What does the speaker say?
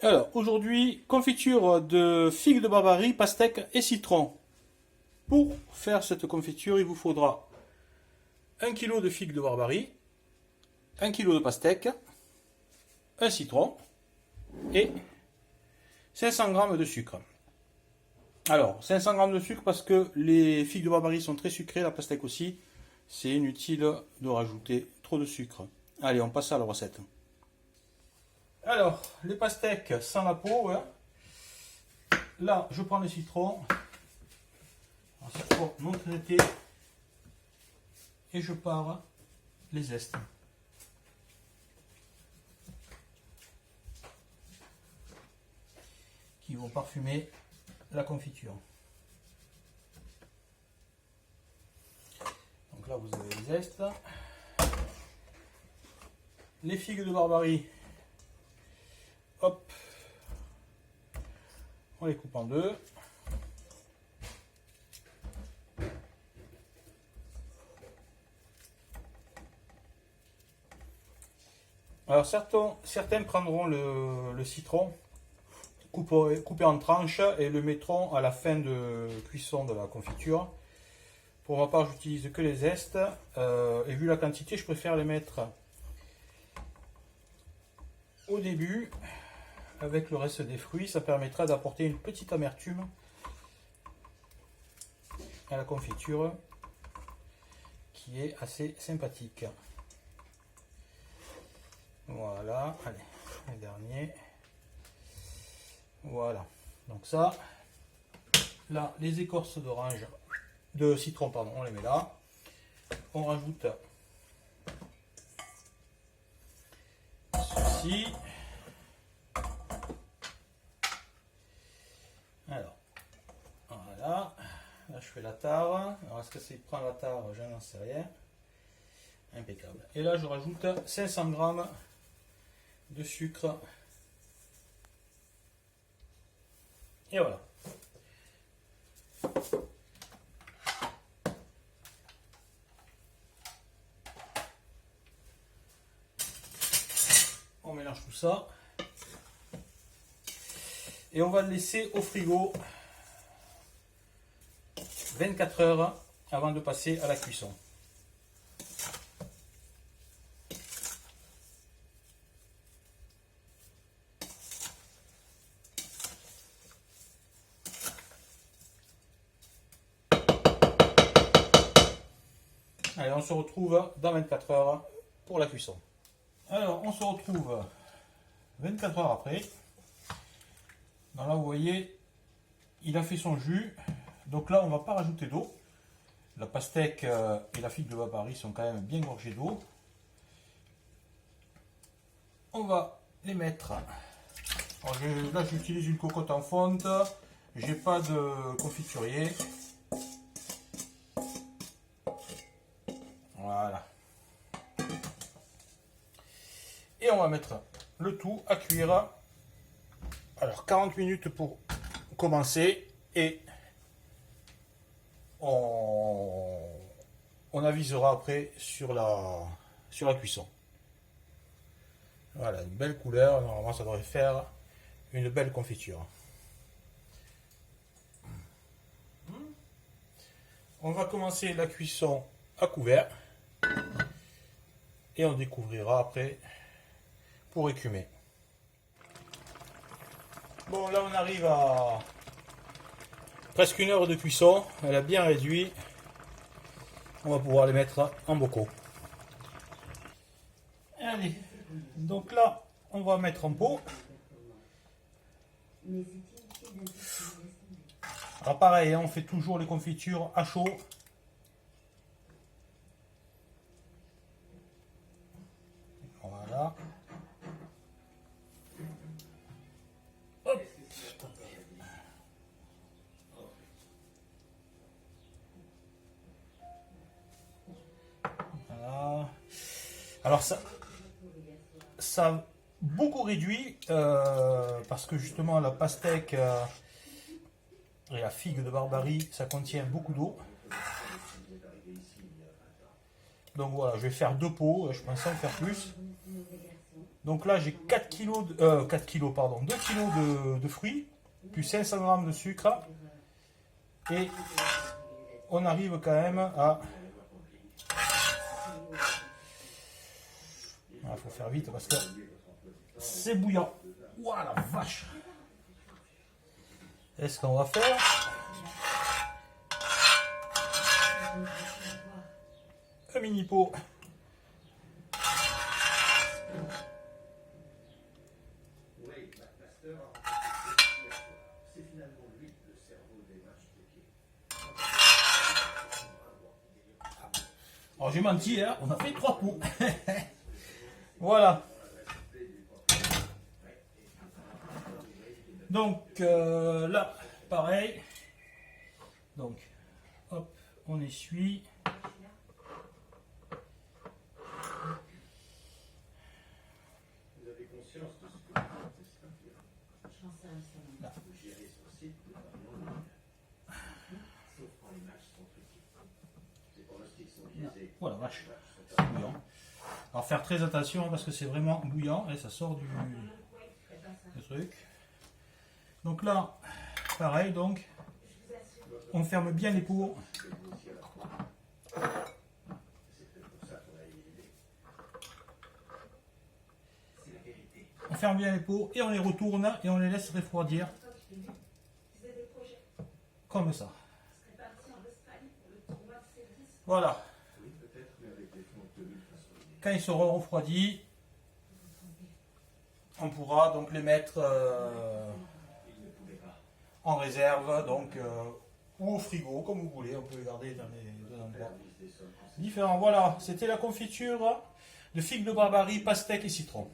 Alors, aujourd'hui, confiture de figues de Barbarie, pastèque et citron. Pour faire cette confiture, il vous faudra 1 kg de figues de Barbarie, 1 kg de pastèque, un citron et 500 g de sucre. Alors, 500 g de sucre parce que les figues de Barbarie sont très sucrées, la pastèque aussi. C'est inutile de rajouter trop de sucre. Allez, on passe à la recette. Alors, les pastèques sans la peau. Hein. Là, je prends le citron. Un citron non traité. Et je pars les zestes. Qui vont parfumer la confiture. Donc là, vous avez les zestes. Les figues de Barbarie. Hop, on les coupe en deux. Alors certains prendront le citron, coupé en tranches et le mettront à la fin de cuisson de la confiture. Pour ma part, j'utilise que les zestes et vu la quantité, je préfère les mettre au début. Avec le reste des fruits, ça permettra d'apporter une petite amertume à la confiture qui est assez sympathique. Voilà, allez, le dernier. Voilà, donc ça, là, les écorces d'orange, de citron, pardon, on les met là. On rajoute ceci. Alors, voilà, là je fais la tare. Alors est-ce que c'est prend la tare? Je n'en sais rien. Impeccable. Et là je rajoute 500 g de sucre. Et voilà. On mélange tout ça. Et on va le laisser au frigo 24 heures avant de passer à la cuisson. Allez, on se retrouve dans 24 heures pour la cuisson. Alors, on se retrouve 24 heures après. Donc là, vous voyez, il a fait son jus. Donc là, on ne va pas rajouter d'eau. La pastèque et la figue de Barbarie sont quand même bien gorgées d'eau. On va les mettre. Alors, là, j'utilise une cocotte en fonte. J'ai pas de confiturier. Voilà. Et on va mettre le tout à cuire. Alors 40 minutes pour commencer et on avisera après sur la cuisson. Voilà, une belle couleur. Normalement, ça devrait faire une belle confiture. On va commencer la cuisson à couvert et on découvrira après pour écumer. Bon, là on arrive à presque 1 heure de cuisson. Elle a bien réduit. On va pouvoir les mettre en bocaux. Allez, donc là on va mettre en pot. Alors pareil, on fait toujours les confitures à chaud. Voilà. Hop. Voilà. Alors ça a beaucoup réduit parce que justement la pastèque et la figue de Barbarie, ça contient beaucoup d'eau. Donc voilà, je vais faire 2 pots, je pensais en faire plus. Donc là, j'ai 4 kg, 4 kg, pardon, 2 kg de fruits, plus 500 g de sucre. Et on arrive quand même à... Il faut faire vite parce que c'est bouillant. Ouah la vache! Et ce qu'on va faire, un mini pot. Alors j'ai menti, hein, on a fait 3 pots. Voilà. Donc là, pareil. Donc, hop, on essuie. Vous avez conscience de ce que vous là. Vous gérez son site totalement sauf quand les matchs sont truqués. Les pronostics sont biaisés. Voilà, vache. C'est bouillant. Alors faire très attention parce que c'est vraiment bouillant et ça sort du truc. Donc là, pareil, donc on ferme bien les pots. On ferme bien les pots et on les retourne et on les laisse refroidir. Comme ça. Voilà. Quand ils seront refroidis, on pourra donc les mettre en réserve, donc ou au frigo, comme vous voulez. On peut les garder dans les deux endroits différents. Voilà, c'était la confiture de figues de Barbarie, pastèque et citron.